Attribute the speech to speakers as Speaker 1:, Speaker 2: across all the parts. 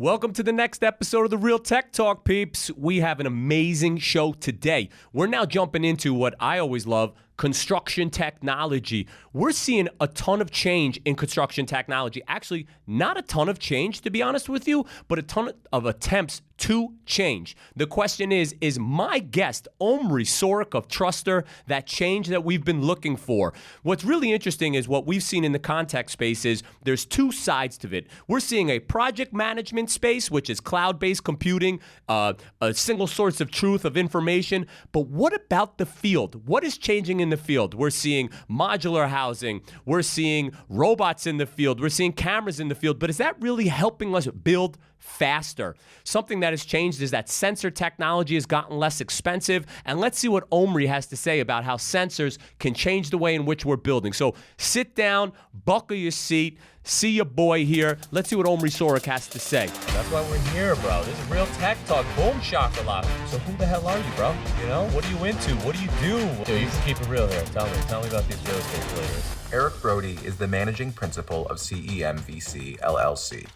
Speaker 1: Welcome to the next episode of the Real Tech Talk, peeps. We have an amazing show today. We're now jumping into what I always love, construction technology. We're seeing a ton of change in construction technology. Actually, not a ton of change, to be honest with you, but a ton of attempts to change. The question is my guest, Omri Sorek of Trusstor, that change that we've been looking for? What's really interesting is what we've seen in the contact space is there's two sides to it. We're seeing a project management space, which is cloud-based computing, a single source of truth of information. But what about the field? What is changing in the field? We're seeing modular housing. We're seeing robots in the field. We're seeing cameras in the field. But is that really helping us build faster? Something that has changed is that sensor technology has gotten less expensive. And let's see what Omri has to say about how sensors can change the way in which we're building. So sit down, buckle your seat, see your boy here. Let's see what Omri Sorek has to say. That's why we're here, bro. This is Real Tech Talk. Boom shakalaka. So who the hell are you, bro? You know, what are you into? What do you do? Dude, you can keep it real here. Tell me about these real estate players.
Speaker 2: Eric Brody is the managing principal of CEMVC LLC.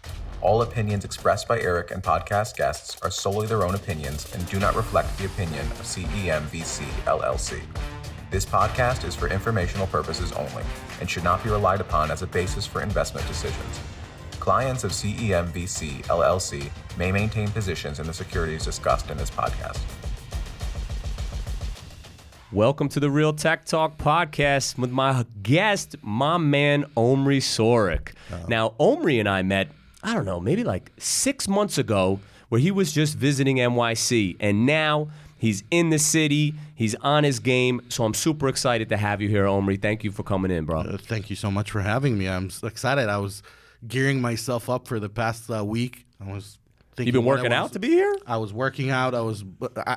Speaker 2: All opinions expressed by Eric and podcast guests are solely their own opinions and do not reflect the opinion of CEMVC LLC. This podcast is for informational purposes only and should not be relied upon as a basis for investment decisions. Clients of CEMVC LLC may maintain positions in the securities discussed in this podcast.
Speaker 1: Welcome to the Real Tech Talk podcast with my guest, my man, Omri Sorek. Now, Omri and I met, I don't know, maybe like 6 months ago, where he was just visiting NYC, and now he's in the city, he's on his game, so I'm super excited to have you here, Omri. Thank you for coming in, bro.
Speaker 3: Thank you so much for having me. I'm excited. I was gearing myself up for the past week.
Speaker 1: You've been working out to be here?
Speaker 3: I was working out.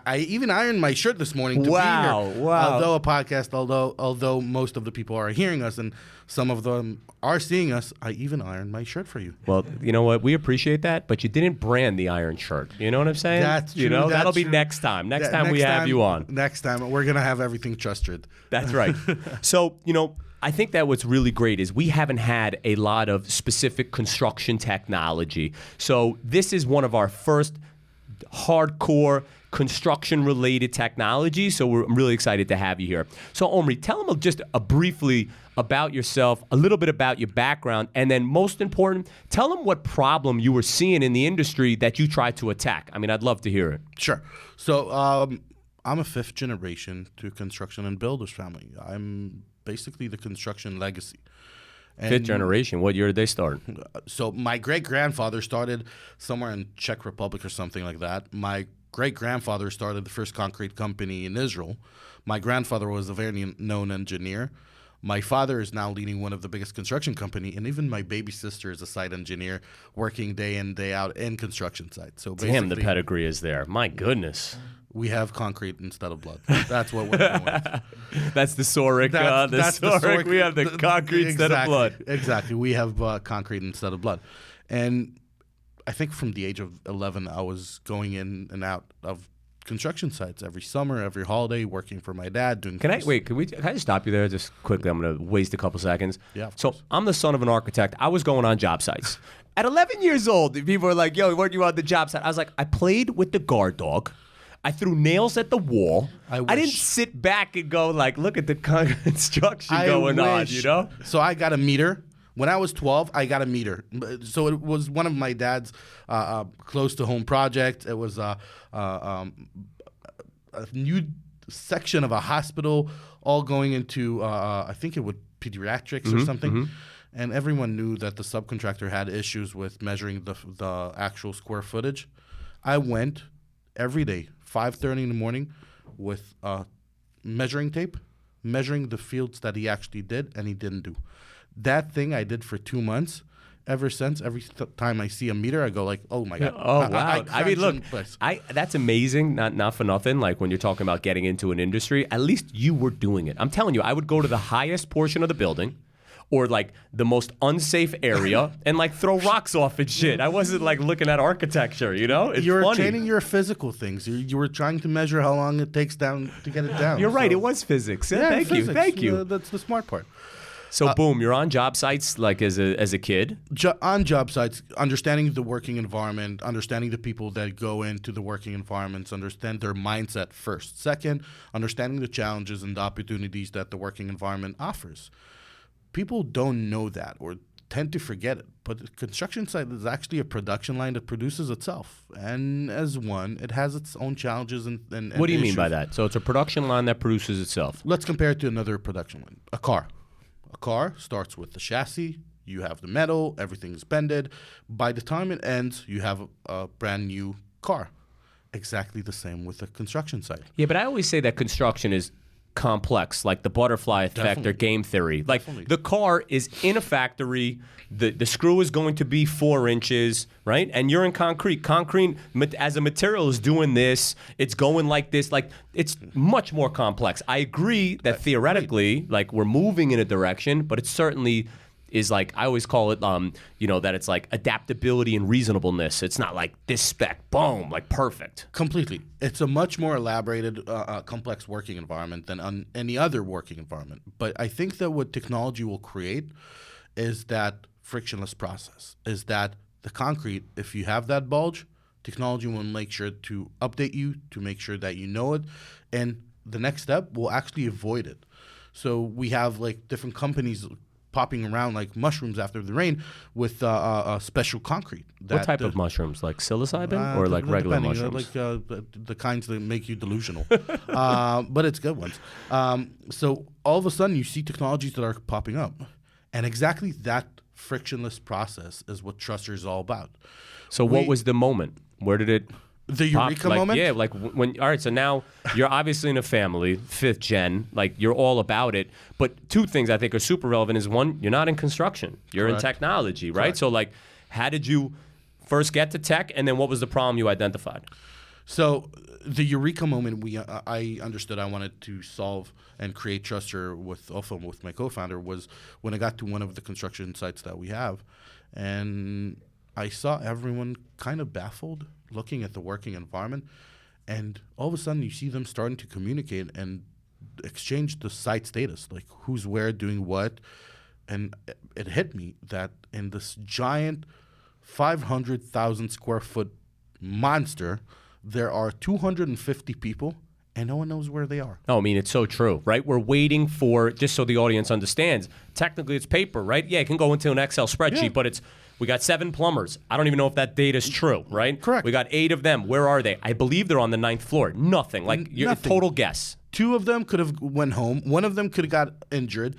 Speaker 3: I even ironed my shirt this morning to be here.
Speaker 1: Wow.
Speaker 3: Although most of the people are hearing us and some of them are seeing us, I even ironed my shirt for you.
Speaker 1: Well, you know what? We appreciate that, but you didn't brand the iron shirt. You know what I'm saying?
Speaker 3: That's true.
Speaker 1: You know, that'll be next time. Next time we have you on.
Speaker 3: Next time, we're going to have everything trusted.
Speaker 1: That's right. So, I think that what's really great is we haven't had a lot of specific construction technology. So this is one of our first hardcore construction-related technologies. So I'm really excited to have you here. So Omri, tell them just briefly about yourself, a little bit about your background, and then most important, tell them what problem you were seeing in the industry that you tried to attack. I mean, I'd love to hear it.
Speaker 3: Sure. So I'm a fifth generation to construction and builders family. I'm basically the construction legacy. And
Speaker 1: fifth generation, what year did they start?
Speaker 3: So my great-grandfather started somewhere in Czech Republic or something like that. My great-grandfather started the first concrete company in Israel. My grandfather was a very known engineer. My father is now leading one of the biggest construction company, and even my baby sister is a site engineer working day in, day out in construction sites. So
Speaker 1: damn, the pedigree is there. My goodness.
Speaker 3: We have concrete instead of blood. That's what we're going with.
Speaker 1: That's the Sorek. That's the Sorek. We have the concrete instead of blood.
Speaker 3: Exactly. We have concrete instead of blood. And I think from the age of 11, I was going in and out of construction sites every summer, every holiday, working for my dad.
Speaker 1: Can I just stop you there just quickly? I'm going to waste a couple seconds.
Speaker 3: Yeah.
Speaker 1: So I'm the son of an architect. I was going on job sites. At 11 years old, people were like, yo, weren't you on the job site? I was like, I played with the guard dog. I threw nails at the wall. I didn't sit back and go like, look at the construction going on, you know?
Speaker 3: So I got a meter. When I was 12, I got a meter. So it was one of my dad's close to home project. It was a new section of a hospital, all going into I think it was pediatrics or something. Mm-hmm. And everyone knew that the subcontractor had issues with measuring the actual square footage. I went every day, 5:30 in the morning, with measuring tape, measuring the fields that he actually did and he didn't do. That thing I did for 2 months. Ever since, every time I see a meter, I go like, "Oh my god!"
Speaker 1: Oh wow! I mean, look, that's amazing. Not for nothing. Like when you're talking about getting into an industry, at least you were doing it. I'm telling you, I would go to the highest portion of the building, or like the most unsafe area, and like throw rocks off and shit. I wasn't like looking at architecture, you know? It's
Speaker 3: you were
Speaker 1: funny.
Speaker 3: chaining your physical things. You were trying to measure how long it takes down to get it down.
Speaker 1: You're right. It was physics.
Speaker 3: Yeah,
Speaker 1: Thank you.
Speaker 3: That's the smart part.
Speaker 1: So boom, you're on job sites like as a kid.
Speaker 3: On job sites, understanding the working environment, understanding the people that go into the working environments, understand their mindset first. Second, understanding the challenges and the opportunities that the working environment offers. People don't know that or tend to forget it, but the construction site is actually a production line that produces itself. And as one, it has its own challenges and
Speaker 1: What do you mean
Speaker 3: issues.
Speaker 1: by that? So it's a production line that produces itself.
Speaker 3: Let's compare it to another production line. A car. A car starts with the chassis. You have the metal. Everything's bended. By the time it ends, you have a brand new car. Exactly the same with a construction site.
Speaker 1: Yeah, but I always say that construction is complex, like the butterfly effect or
Speaker 3: Definitely.
Speaker 1: game theory. Like
Speaker 3: Definitely.
Speaker 1: the car is in a factory, the screw is going to be 4 inches, right? And you're in concrete. Concrete as a material is doing this. It's going like this. Like it's much more complex. I agree that theoretically, like we're moving in a direction, but it certainly is like, I always call it, that it's like adaptability and reasonableness. It's not like this spec, boom, like perfect.
Speaker 3: Completely. It's a much more elaborated, complex working environment than on any other working environment. But I think that what technology will create is that frictionless process, is that the concrete, if you have that bulge, technology will make sure to update you, to make sure that you know it, and the next step will actually avoid it. So we have like different companies popping around like mushrooms after the rain with special concrete.
Speaker 1: What type of mushrooms? Like psilocybin or like regular
Speaker 3: depending,
Speaker 1: mushrooms?
Speaker 3: Like the kinds that make you delusional. But it's good ones. So all of a sudden you see technologies that are popping up. And exactly that frictionless process is what Trusstor is all about.
Speaker 1: So what was the moment? Where did it
Speaker 3: The
Speaker 1: pop?
Speaker 3: eureka
Speaker 1: Like,
Speaker 3: moment?
Speaker 1: yeah, like when, all right, so now you're obviously in a family, 5th gen, like you're all about it. But 2 things I think are super relevant is one, you're not in construction, you're in
Speaker 3: Correct.
Speaker 1: technology, right?
Speaker 3: Correct.
Speaker 1: So like, how did you first get to tech and then what was the problem you identified?
Speaker 3: So the eureka moment I understood I wanted to solve and create Trusstor with my co-founder was when I got to one of the construction sites that we have, and I saw everyone kind of baffled looking at the working environment, and all of a sudden you see them starting to communicate and exchange the site status, like who's where doing what, and it hit me that in this giant 500,000 square foot monster, there are 250 people, and no one knows where they are.
Speaker 1: Oh, I mean, it's so true, right? We're waiting for, just so the audience understands, technically it's paper, right? Yeah, it can go into an Excel spreadsheet,
Speaker 3: Yeah.
Speaker 1: but we got 7 plumbers. I don't even know if that data is true, right?
Speaker 3: Correct.
Speaker 1: We got 8 of them. Where are they? I believe they're on the 9th floor. Nothing. Like, you're
Speaker 3: Nothing.
Speaker 1: total guess.
Speaker 3: 2 of them could have went home. 1 of them could have got injured.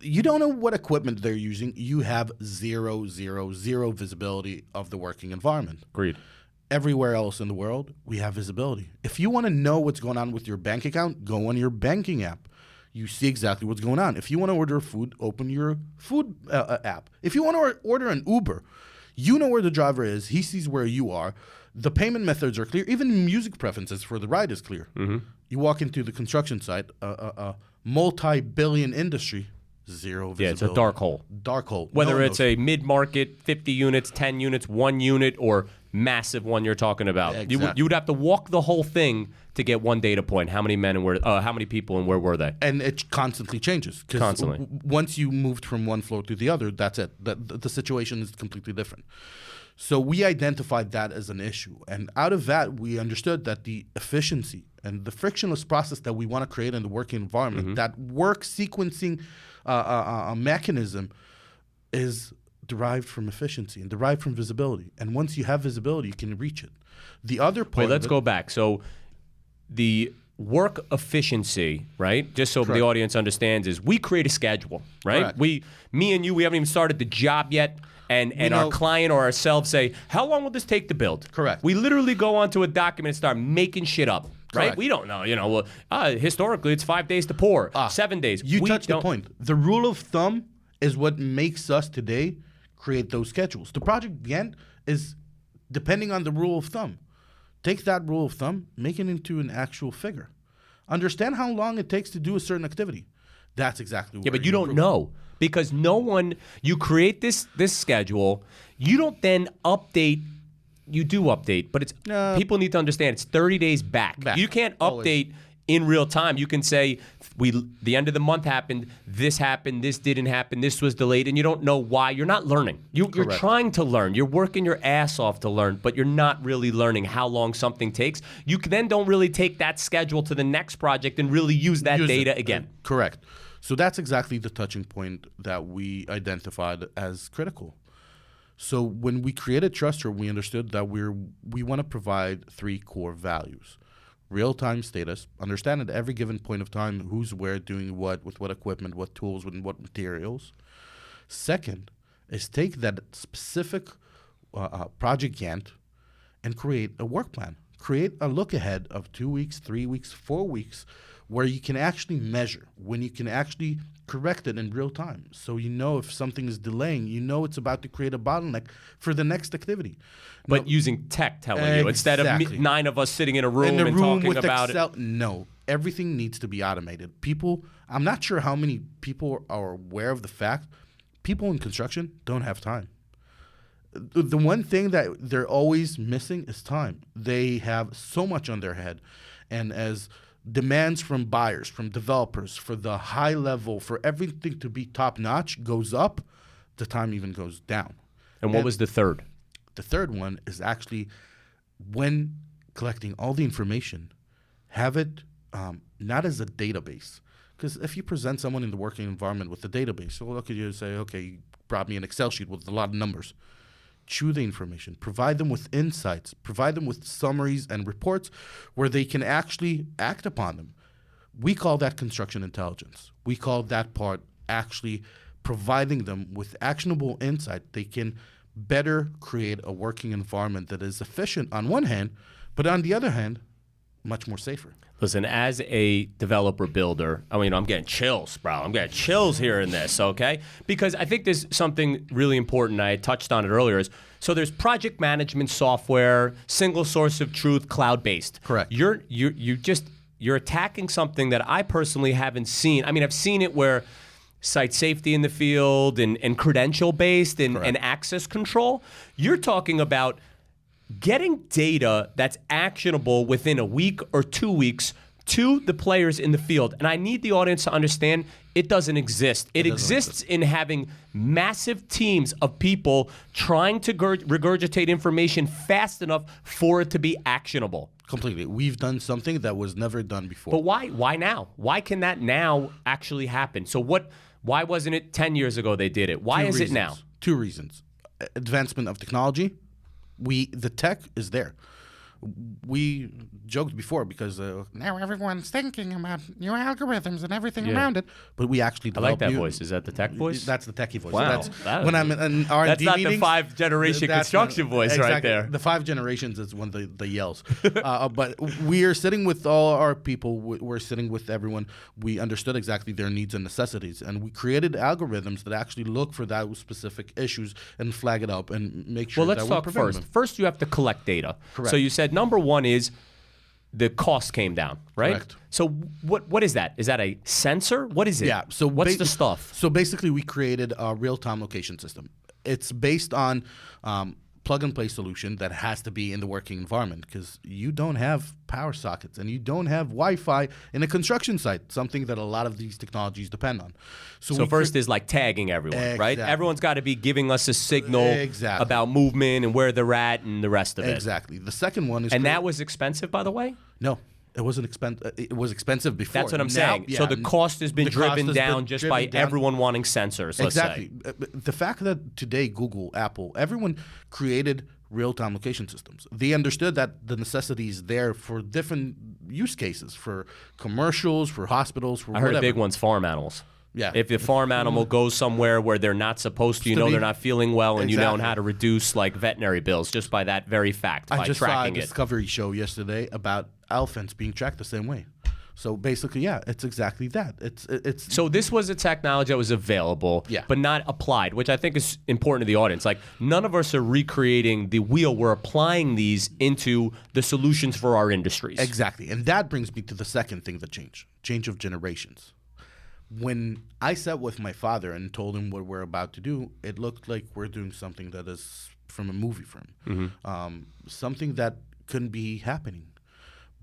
Speaker 3: You don't know what equipment they're using. You have zero visibility of the working environment.
Speaker 1: Agreed.
Speaker 3: Everywhere else in the world, we have visibility. If you want to know what's going on with your bank account, go on your banking app. You see exactly what's going on. If you want to order food, open your food app. If you want to order an Uber, you know where the driver is. He sees where you are. The payment methods are clear. Even music preferences for the ride is clear.
Speaker 1: Mm-hmm.
Speaker 3: You walk into the construction site, a multi-billion industry, zero visibility.
Speaker 1: Yeah, it's a dark hole.
Speaker 3: Dark hole.
Speaker 1: Whether
Speaker 3: No one
Speaker 1: it's
Speaker 3: knows.
Speaker 1: a mid-market, 50 units, 10 units, 1 unit, or massive one you're talking about.
Speaker 3: Exactly.
Speaker 1: You would have to walk the whole thing to get one data point. How many men and where? How many people and where were they?
Speaker 3: And it constantly changes. 'Cause
Speaker 1: Constantly.
Speaker 3: Once you moved from one floor to the other, that's it. The situation is completely different. So we identified that as an issue. And out of that, we understood that the efficiency and the frictionless process that we want to create in the working environment,
Speaker 1: Mm-hmm.
Speaker 3: that work sequencing mechanism is derived from efficiency and derived from visibility. And once you have visibility, you can reach it. The other part
Speaker 1: Wait,
Speaker 3: of
Speaker 1: let's
Speaker 3: it-
Speaker 1: go back. So the work efficiency, right? Just so the
Speaker 3: Correct.
Speaker 1: audience understands, is we create a schedule, right?
Speaker 3: Correct.
Speaker 1: Me and you, we haven't even started the job yet. And our
Speaker 3: know-
Speaker 1: client or ourselves say, how long will this take to build?
Speaker 3: Correct.
Speaker 1: We literally go onto a document and start making shit up, right?
Speaker 3: Correct.
Speaker 1: We don't know. Historically, it's 5 days to pour, 7 days.
Speaker 3: You
Speaker 1: We
Speaker 3: touched the
Speaker 1: don't-
Speaker 3: point. The rule of thumb is what makes us today create those schedules. The project again is depending on the rule of thumb. Take that rule of thumb, make it into an actual figure. Understand how long it takes to do a certain activity. That's exactly what
Speaker 1: Yeah, but you don't know because no one. You create this schedule. You don't then update. You do update, but it's people need to understand it's 30 days back.
Speaker 3: Back,
Speaker 1: You can't
Speaker 3: always.
Speaker 1: update in real time. You can say, the end of the month happened, this didn't happen, this was delayed, and you don't know why. You're not learning. You're trying to learn. You're working your ass off to learn, but you're not really learning how long something takes. You then don't really take that schedule to the next project and really use that data again.
Speaker 3: Correct. So that's exactly the touching point that we identified as critical. So when we created Trusstor, we understood that we want to provide 3 core values. Real-time status, understand at every given point of time who's where, doing what, with what equipment, what tools, with what materials. Second is take that specific project Gantt and create a work plan. Create a look ahead of 2 weeks, 3 weeks, 4 weeks, where you can actually measure, when you can actually correct it in real time. So you know if something is delaying, you know it's about to create a bottleneck for the next activity.
Speaker 1: But using tech telling you, instead of 9 of us sitting in a room and talking about Excel,
Speaker 3: it. No, everything needs to be automated. People, I'm not sure how many people are aware of the fact people in construction don't have time. The one thing that they're always missing is time. They have so much on their head. And as demands from buyers, from developers, for the high level, for everything to be top notch goes up, the time even goes down.
Speaker 1: And what was the third?
Speaker 3: The third one is actually, when collecting all the information, have it not as a database. Because if you present someone in the working environment with a database, so look at you and say, okay, you brought me an Excel sheet with a lot of numbers. Chew the information, provide them with insights, provide them with summaries and reports where they can actually act upon them. We call that construction intelligence. We call that part actually providing them with actionable insight. They can better create a working environment that is efficient on one hand, but on the other hand, much more safer.
Speaker 1: Listen, as a developer builder, I mean, I'm getting chills, bro. I'm getting chills hearing this, okay? Because I think there's something really important. I touched on it earlier. So there's project management software, single source of truth, cloud-based.
Speaker 3: Correct.
Speaker 1: You're attacking something that I personally haven't seen. I mean, I've seen it where site safety in the field and credential-based and access control. You're talking about getting data that's actionable within a week or 2 weeks to the players in the field. And I need the audience to understand it doesn't exist. It exists in having massive teams of people trying to regurgitate information fast enough for it to be actionable.
Speaker 3: Completely. We've done something that was never done before.
Speaker 1: But why? Why now? Why can that now actually happen? So why wasn't it 10 years ago they did it? Why is it now?
Speaker 3: 2 reasons. Advancement of technology. The tech is there. We joked before because now everyone's thinking about new algorithms and everything around it, but we actually developed
Speaker 1: I like that voice. Is that the tech voice?
Speaker 3: That's the techie voice.
Speaker 1: Wow.
Speaker 3: So when I'm in R&D
Speaker 1: that's not
Speaker 3: meetings,
Speaker 1: the 5th-generation construction voice
Speaker 3: exactly.
Speaker 1: right there.
Speaker 3: The 5 generations is one of the yells. But we are sitting with all our people. We're sitting with everyone. We understood exactly their needs and necessities, and we created algorithms that actually look for those specific issues and flag it up and make sure
Speaker 1: Well, let's talk first.
Speaker 3: Them.
Speaker 1: First, you have to collect data.
Speaker 3: Correct.
Speaker 1: So you said number one is the cost came down, right?
Speaker 3: Correct.
Speaker 1: So what is that? Is that a sensor? What is it?
Speaker 3: Yeah. So
Speaker 1: what's the stuff?
Speaker 3: So basically, we created a real-time location system. It's based on plug-and-play solution that has to be in the working environment because you don't have power sockets and you don't have Wi-Fi in a construction site, something that a lot of these technologies depend on.
Speaker 1: So first is like tagging everyone, right? Everyone's got to be giving us a signal about movement and where they're at and the rest of it.
Speaker 3: Exactly. The second one is...
Speaker 1: And that was expensive, by the way?
Speaker 3: No. It wasn't expensive. It was expensive before.
Speaker 1: That's what I'm saying. Yeah, so the cost has been driven down just by everyone wanting sensors, let's say.
Speaker 3: The fact that today Google, Apple, everyone created real-time location systems. They understood that the necessity is there for different use cases, for commercials, for hospitals, for whatever.
Speaker 1: I heard a big one's farm animals.
Speaker 3: Yeah.
Speaker 1: If the farm animal goes somewhere where they're not supposed to, you know they're not feeling well, and you know how to reduce like veterinary bills just by that very fact, by tracking it.
Speaker 3: I just saw a Discovery show yesterday about elephants being tracked the same way. So basically, yeah, it's exactly that. It's
Speaker 1: So this was a technology that was available, but not applied, which I think is important to the audience. Like none of us are recreating the wheel. We're applying these into the solutions for our industries.
Speaker 3: Exactly. And that brings me to the second thing that changed. Change of generations. When I sat with my father and told him what we're about to do, it looked like we're doing something that is from a movie film, something that couldn't be happening.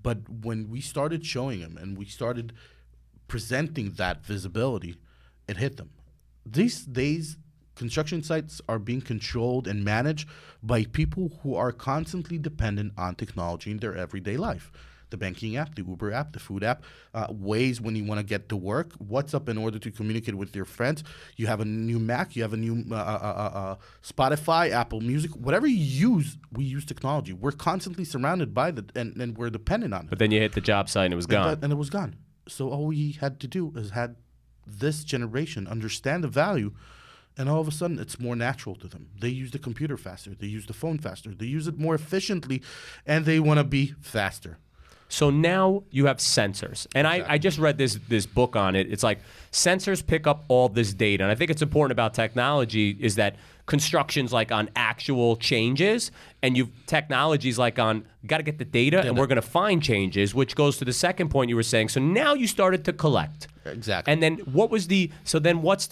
Speaker 3: But when we started showing them and we started presenting that visibility, it hit them. These days, construction sites are being controlled and managed by people who are constantly dependent on technology in their everyday life. The banking app, the Uber app, the food app, Waze when you want to get to work, WhatsApp in order to communicate with your friends. You have a new Mac, you have a new Spotify, Apple Music, whatever you use, we use technology. We're constantly surrounded by it, and we're dependent on it.
Speaker 1: But then you hit the job site and it was gone.
Speaker 3: And it was gone. So all we had to do is had this generation understand the value, and all of a sudden it's more natural to them. They use the computer faster, they use the phone faster, they use it more efficiently, and they want to be faster.
Speaker 1: So now you have sensors. And I just read this book on it. It's like sensors pick up all this data. And I think it's important about technology is that construction's like on actual changes, and technology's like on, you got to get the data, and we're going to find changes, which goes to the second point you were saying. So now you started to collect.
Speaker 3: Exactly.
Speaker 1: And then what's the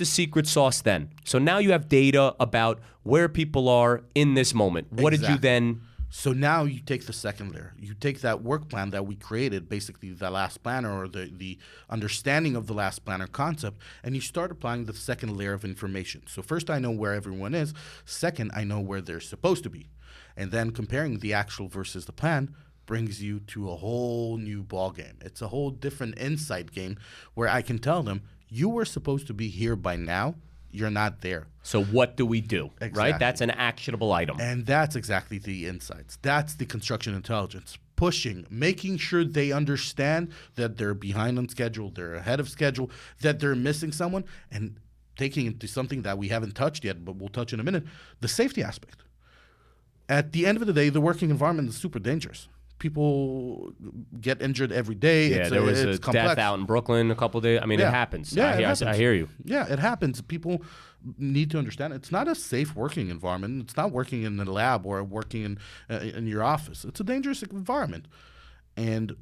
Speaker 1: secret sauce then? So now you have data about where people are in this moment. What did you then...
Speaker 3: So now you take the second layer. You take that work plan that we created, basically the last planner or the understanding of the last planner concept, and you start applying the second layer of information. So first I know where everyone is. Second, I know where they're supposed to be. And then comparing the actual versus the plan brings you to a whole new ball game. It's a whole different insight game where I can tell them, you were supposed to be here by now. You're not there.
Speaker 1: So what do we do?
Speaker 3: Exactly.
Speaker 1: Right? That's an actionable item.
Speaker 3: And that's exactly the insights. That's the construction intelligence. Pushing, making sure they understand that they're behind on schedule, they're ahead of schedule, that they're missing someone, and taking it to something that we haven't touched yet, but we'll touch in a minute, the safety aspect. At the end of the day, the working environment is super dangerous. People get injured every day.
Speaker 1: Yeah, there was a
Speaker 3: complex.
Speaker 1: death out in Brooklyn a couple of days. I mean, it happens.
Speaker 3: Yeah, it happens.
Speaker 1: I hear you.
Speaker 3: Yeah, it happens. People need to understand it's not a safe working environment. It's not working in the lab or working in your office. It's a dangerous environment. And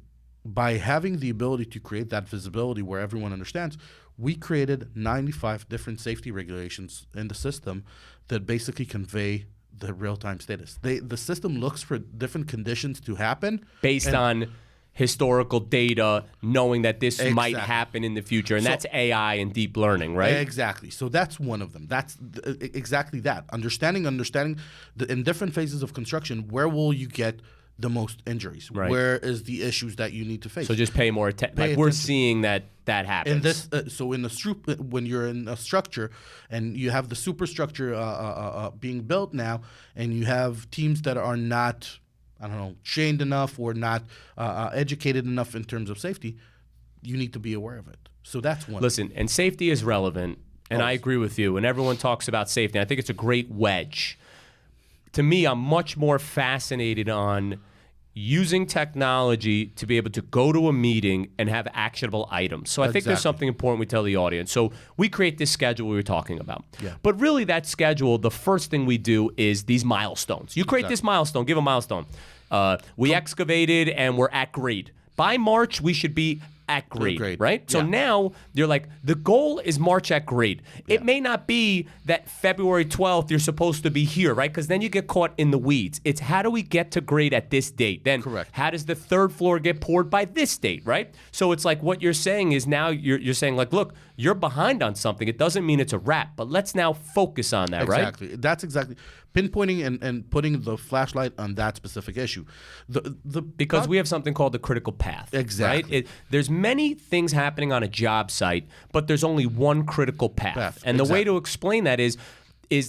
Speaker 3: by having the ability to create that visibility where everyone understands, we created 95 different safety regulations in the system that basically convey the real-time status. The system looks for different conditions to happen
Speaker 1: based on historical data, knowing that this might happen in the future, and that's AI and deep learning, right?
Speaker 3: Exactly. So that's one of them. That's exactly that. Understanding in different phases of construction, where will you get the most injuries?
Speaker 1: Right.
Speaker 3: Where is the issues that you need to face?
Speaker 1: So just pay more attention. Like we're seeing that happens.
Speaker 3: In this, when you're in a structure and you have the superstructure being built now, and you have teams that are not, trained enough or not educated enough in terms of safety, you need to be aware of it. So that's one.
Speaker 1: Listen, and safety is relevant, and I agree with you. And everyone talks about safety. I think it's a great wedge. To me, I'm much more fascinated on using technology to be able to go to a meeting and have actionable items. So I think there's something important we tell the audience. So we create this schedule we were talking about. Yeah. But really that schedule, the first thing we do is these milestones. You create this milestone, give a milestone. We excavated and we're at grade. By March, we should be at grade, right? So now you're like, the goal is March at grade. It may not be that February 12th you're supposed to be here, right? Because then you get caught in the weeds. It's how do we get to grade at this date? Then how does the third floor get poured by this date, right? So it's like what you're saying is now you're saying like, look, you're behind on something. It doesn't mean it's a wrap, but let's now focus on that, right?
Speaker 3: Exactly. That's exactly. Pinpointing and putting the flashlight on that specific issue.
Speaker 1: Because we have something called the critical path.
Speaker 3: Exactly.
Speaker 1: Right? There's many things happening on a job site, but there's only one critical path. And the way to explain that is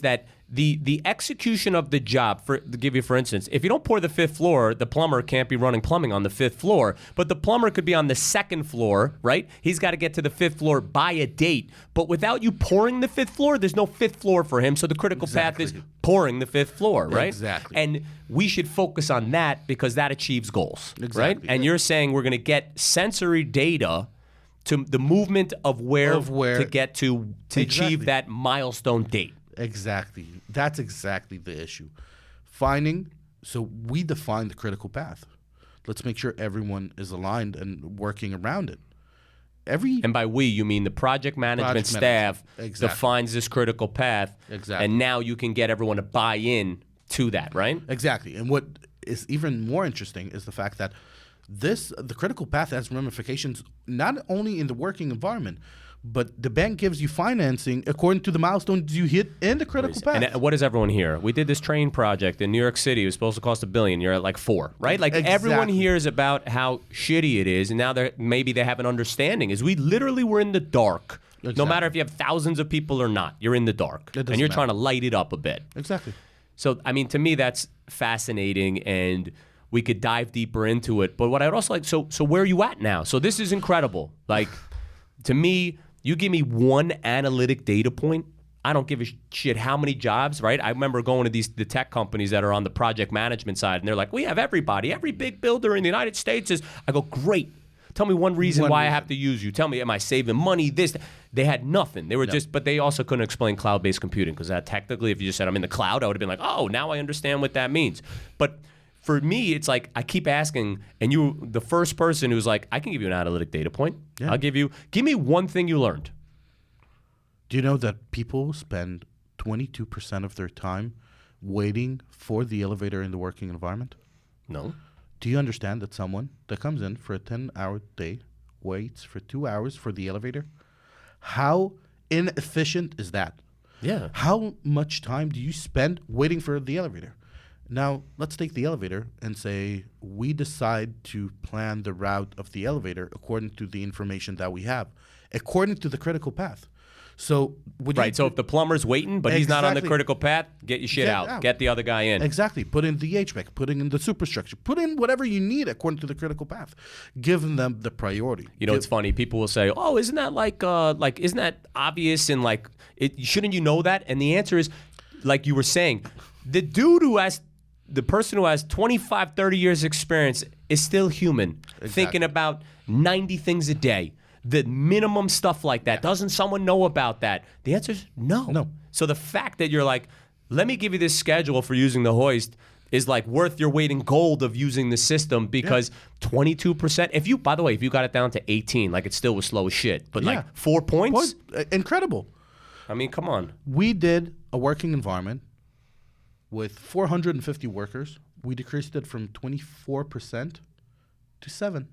Speaker 1: that the execution of the job, to give you for instance, if you don't pour the fifth floor, the plumber can't be running plumbing on the fifth floor, but the plumber could be on the second floor, right? He's got to get to the fifth floor by a date, but without you pouring the fifth floor, there's no fifth floor for him, so the critical path is pouring the fifth floor, right?
Speaker 3: Exactly.
Speaker 1: And we should focus on that because that achieves goals, right? And you're saying we're going to get sensory data to the movement of where to get to achieve that milestone date.
Speaker 3: Exactly. That's exactly the issue. So we define the critical path. Let's make sure everyone is aligned and working around it. And
Speaker 1: by we, you mean the project management staff defines this critical path.
Speaker 3: Exactly.
Speaker 1: And now you can get everyone to buy in to that, right?
Speaker 3: Exactly. And what is even more interesting is the fact that The critical path has ramifications not only in the working environment, but the bank gives you financing according to the milestones you hit in the critical path.
Speaker 1: And what does everyone hear? We did this train project in New York City. It was supposed to cost $1 billion. You're at like 4, right? Like everyone hears about how shitty it is, and now maybe they have an understanding. Is we literally were in the dark.
Speaker 3: Exactly.
Speaker 1: No matter if you have thousands of people or not, you're in the dark, and you're trying to light it up a bit.
Speaker 3: Exactly.
Speaker 1: So, I mean, to me, that's fascinating, and we could dive deeper into it. But what I'd also like, so where are you at now? So this is incredible. Like, to me, you give me one analytic data point, I don't give a shit how many jobs, right? I remember going to the tech companies that are on the project management side, and they're like, we have everybody. Every big builder in the United States is, I go, great. Tell me one reason why I have to use you. Tell me, am I saving money? This. They had nothing. They were just, but they also couldn't explain cloud-based computing, because that technically, if you just said I'm in the cloud, I would have been like, oh, now I understand what that means. But for me, it's like I keep asking, and you, the first person who's like, I can give you an analytic data point.
Speaker 3: Yeah.
Speaker 1: I'll give me one thing you learned.
Speaker 3: Do you know that people spend 22% of their time waiting for the elevator in the working environment?
Speaker 1: No.
Speaker 3: Do you understand that someone that comes in for a 10-hour day waits for 2 hours for the elevator? How inefficient is that?
Speaker 1: Yeah.
Speaker 3: How much time do you spend waiting for the elevator? Now, let's take the elevator and say we decide to plan the route of the elevator according to the information that we have, according to the critical path. So
Speaker 1: So if the plumber's waiting, but he's not on the
Speaker 3: Exactly.
Speaker 1: critical path, get your shit out. Get the other guy in.
Speaker 3: Exactly. Put in the HVAC, put in the superstructure, put in whatever you need according to the critical path. Give them the priority.
Speaker 1: You know, it's funny. People will say, "Oh, isn't that isn't that obvious?" And shouldn't you know that? And the answer is, like you were saying, the person who has 25, 30 years experience is still human, thinking about 90 things a day. The minimum stuff like that. Doesn't someone know about that? The answer is no.
Speaker 3: No.
Speaker 1: So the fact that you're like, let me give you this schedule for using the hoist is like worth your weight in gold of using the system, because 22%, by the way, if you got it down to 18, like it still was slow as shit, but like 4 points?
Speaker 3: Incredible.
Speaker 1: I mean, come on.
Speaker 3: We did a working environment with 450 workers. We decreased it from 24% to 7%.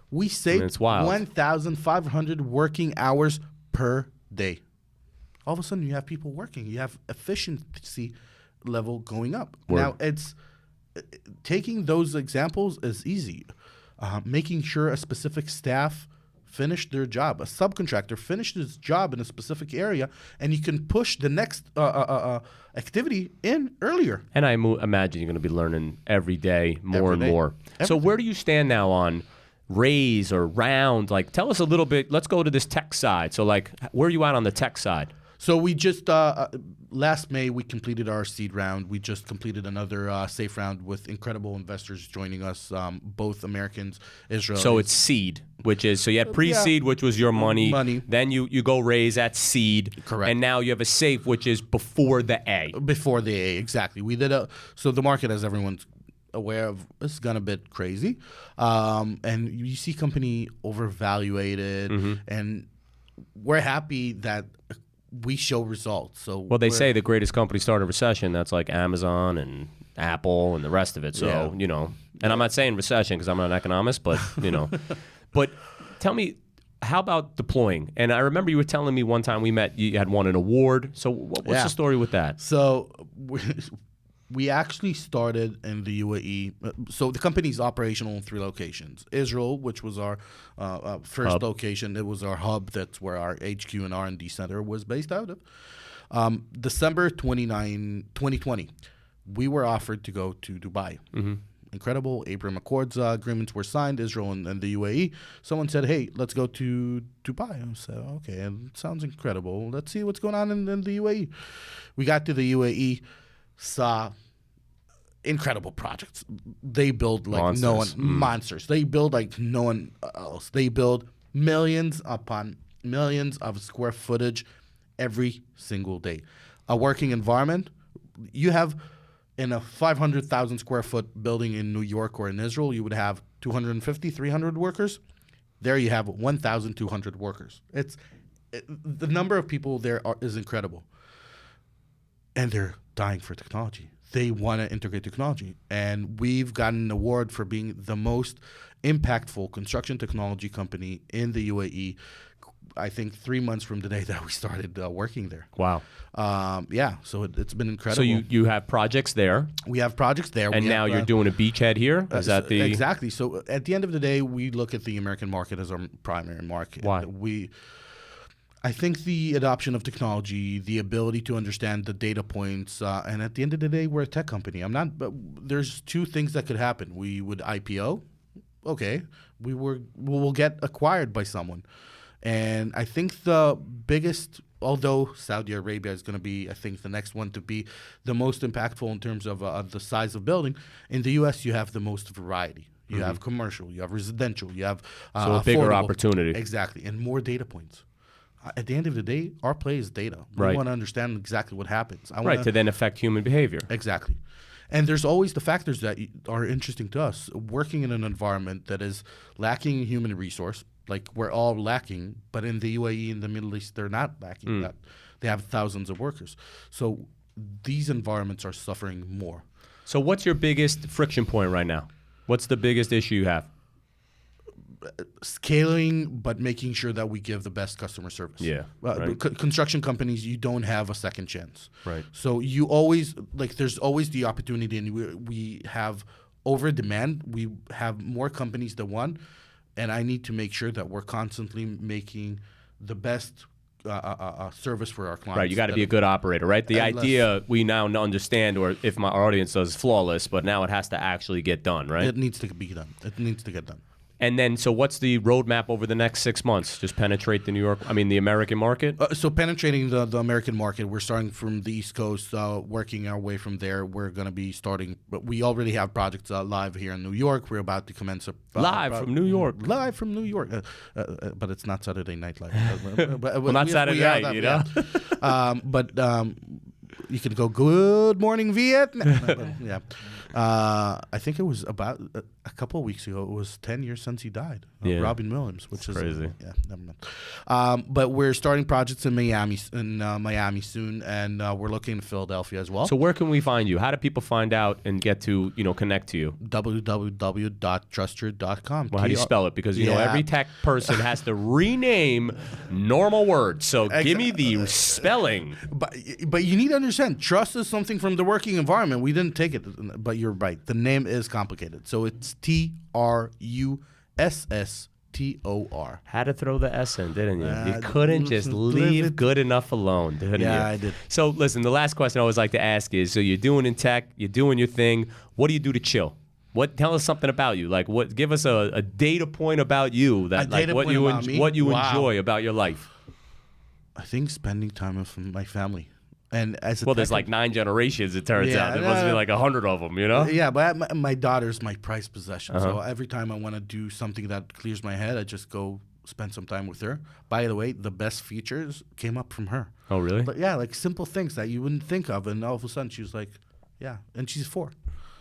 Speaker 3: We saved 1,500 working hours per day. All of a sudden, you have people working. You have efficiency level going up.
Speaker 1: Word.
Speaker 3: Now, it's taking those examples is easy. Making sure a specific staff finished their job, a subcontractor finished his job in a specific area, and you can push the next activity in earlier.
Speaker 1: And I imagine you're going to be learning every day more and more. So where do you stand now on raise or round? Like, tell us a little bit. Let's go to this tech side. So, like, where are you at on the tech side?
Speaker 3: So we just last May we completed our seed round. We just completed another safe round with incredible investors joining us, both Americans, Israelis.
Speaker 1: So it's seed, which is, so you had pre-seed, which was your money. Then you go raise at seed.
Speaker 3: Correct.
Speaker 1: And now you have a safe, which is before the A.
Speaker 3: Before the A, exactly. We did so the market, as everyone's aware of, is gone a bit crazy, and you see company overvaluated, and we're happy that we show results. So
Speaker 1: they say the greatest companies start a recession. That's like Amazon and Apple and the rest of it. So and I'm not saying recession because I'm not an economist, but but tell me, how about deploying? And I remember you were telling me one time we met, you had won an award. So what's the story with that?
Speaker 3: So we actually started in the UAE. So the company's operational in 3 locations. Israel, which was our first location. It was our hub. That's where our HQ and R&D center was based out of. December 2020, we were offered to go to Dubai. Incredible. Abraham Accords agreements were signed, Israel and the UAE. Someone said, hey, let's go to Dubai. I said, okay, it sounds incredible. Let's see what's going on in the UAE. We got to the UAE. Saw incredible projects. They build like monsters. They build like no one else. They build millions upon millions of square footage every single day. A working environment, you have in a 500,000 square foot building in New York or in Israel, you would have 250, 300 workers. There you have 1,200 workers. The number of people there is incredible. And they're dying for technology. they want to integrate technology. And we've gotten an award for being the most impactful construction technology company in the UAE, I think 3 months from the day that we started working there.
Speaker 1: Wow.
Speaker 3: So it's been incredible.
Speaker 1: So you have projects there.
Speaker 3: We have projects there.
Speaker 1: And now you're doing a beachhead here? Is that the...
Speaker 3: Exactly. So at the end of the day, we look at the American market as our primary market.
Speaker 1: Why?
Speaker 3: I think the adoption of technology, the ability to understand the data points, and at the end of the day, we're a tech company. But there's two things that could happen. We would IPO. Okay. We'll get acquired by someone. And I think the biggest, although Saudi Arabia is going to be, I think, the next one to be the most impactful in terms of the size of building, in the U.S. you have the most variety. You have commercial, you have residential, you have
Speaker 1: so a bigger opportunity.
Speaker 3: Exactly, and more data points. At the end of the day, our play is data. We
Speaker 1: Right.
Speaker 3: want to understand exactly what happens.
Speaker 1: To then affect human behavior.
Speaker 3: Exactly. And there's always the factors that are interesting to us. Working in an environment that is lacking human resource, like we're all lacking, but in the UAE and the Middle East, they're not lacking that. They have thousands of workers. So these environments are suffering more.
Speaker 1: So what's your biggest friction point right now? What's the biggest issue you have?
Speaker 3: Scaling, but making sure that we give the best customer service.
Speaker 1: Yeah, right.
Speaker 3: Construction companies, you don't have a second chance.
Speaker 1: Right.
Speaker 3: So you always, there's always the opportunity, and we have over demand. We have more companies than one, and I need to make sure that we're constantly making the best service for our clients.
Speaker 1: Right, you got to be a good operator, right? The idea we now understand, or if my audience does, is flawless, but now it has to actually get done, right?
Speaker 3: It needs to be done. It needs to get done.
Speaker 1: And then, so what's the roadmap over the next 6 months? Just penetrate the the American market?
Speaker 3: So penetrating the American market, we're starting from the East Coast, working our way from there. We're going to be starting, but we already have projects live here in New York. We're about to commence
Speaker 1: live from New York.
Speaker 3: Live from New York, but it's not Saturday Night Live.
Speaker 1: Well, not Saturday night, you know?
Speaker 3: Yeah. You could go, good morning, Vietnam. Yeah. I think it was about a couple of weeks ago. It was 10 years since he died. Robin Williams, which is
Speaker 1: crazy.
Speaker 3: Never mind. But we're starting projects in Miami soon, and we're looking in Philadelphia as well.
Speaker 1: So where can we find you? How do people find out and get to connect to you?
Speaker 3: www.trusstor.com.
Speaker 1: Well, how do you spell it? Because every tech person has to rename normal words. So give me the spelling.
Speaker 3: But you need to understand, trust is something from the working environment. We didn't take it, but you're right. The name is complicated. So it's TRUSSTOR.
Speaker 1: Had to throw the S in, didn't you? You couldn't just leave good enough alone, didn't you?
Speaker 3: Yeah, I did.
Speaker 1: So listen, the last question I always like to ask is, so you're doing in tech, you're doing your thing. What do you do to chill? Tell us something about you. Give us a data point about you that what you enjoy about your life.
Speaker 3: I think spending time with my family. And as
Speaker 1: there's 9 generations, it turns out. There must be 100 of them,
Speaker 3: Yeah, but my daughter's my prized possession. So every time I want to do something that clears my head, I just go spend some time with her. By the way, the best features came up from her.
Speaker 1: Oh, really?
Speaker 3: But yeah, simple things that you wouldn't think of. And all of a sudden, she was like, yeah. And she's 4.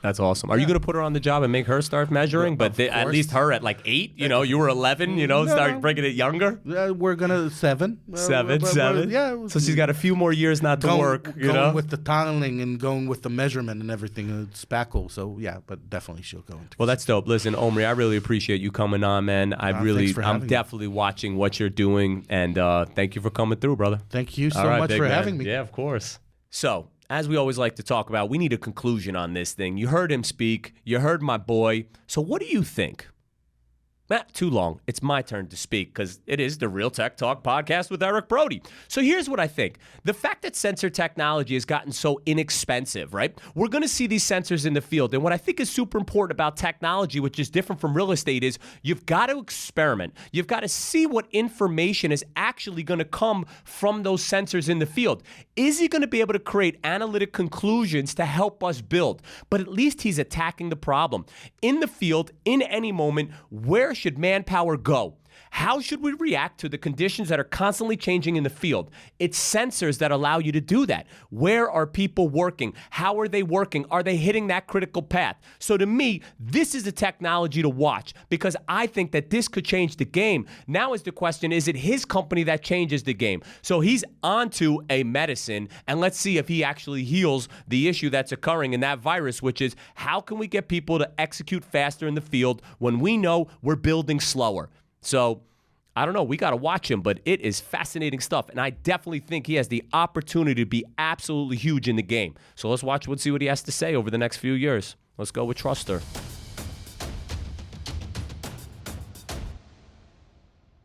Speaker 1: That's awesome. Are you going to put her on the job and make her start measuring? But at least her at 8, you were 11, start bringing it younger?
Speaker 3: We're going to 7.
Speaker 1: 7.
Speaker 3: Yeah.
Speaker 1: So she's got a few more years not to work,
Speaker 3: Going with the tunneling and going with the measurement and everything. It's spackle. So yeah, but definitely she'll go into.
Speaker 1: Well, that's dope. Listen, Omri, I really appreciate you coming on, man. I'm definitely watching what you're doing. And thank you for coming through, brother.
Speaker 3: Thank you so much for having me.
Speaker 1: Yeah, of course. So, as we always like to talk about, we need a conclusion on this thing. You heard him speak. You heard my boy. So what do you think? Not too long. It's my turn to speak because it is the Real Tech Talk podcast with Eric Brody. So here's what I think. The fact that sensor technology has gotten so inexpensive, right? We're going to see these sensors in the field. And what I think is super important about technology, which is different from real estate, is you've got to experiment. You've got to see what information is actually going to come from those sensors in the field. Is he going to be able to create analytic conclusions to help us build? But at least he's attacking the problem. In the field, in any moment, where should manpower go? How should we react to the conditions that are constantly changing in the field? It's sensors that allow you to do that. Where are people working? How are they working? Are they hitting that critical path? So to me, this is a technology to watch because I think that this could change the game. Now is the question, is it his company that changes the game? So he's onto a medicine, and let's see if he actually heals the issue that's occurring in that virus, which is how can we get people to execute faster in the field when we know we're building slower? So I don't know. We got to watch him, but it is fascinating stuff. And I definitely think he has the opportunity to be absolutely huge in the game. So let's watch and see what he has to say over the next few years. Let's go with Trusstor.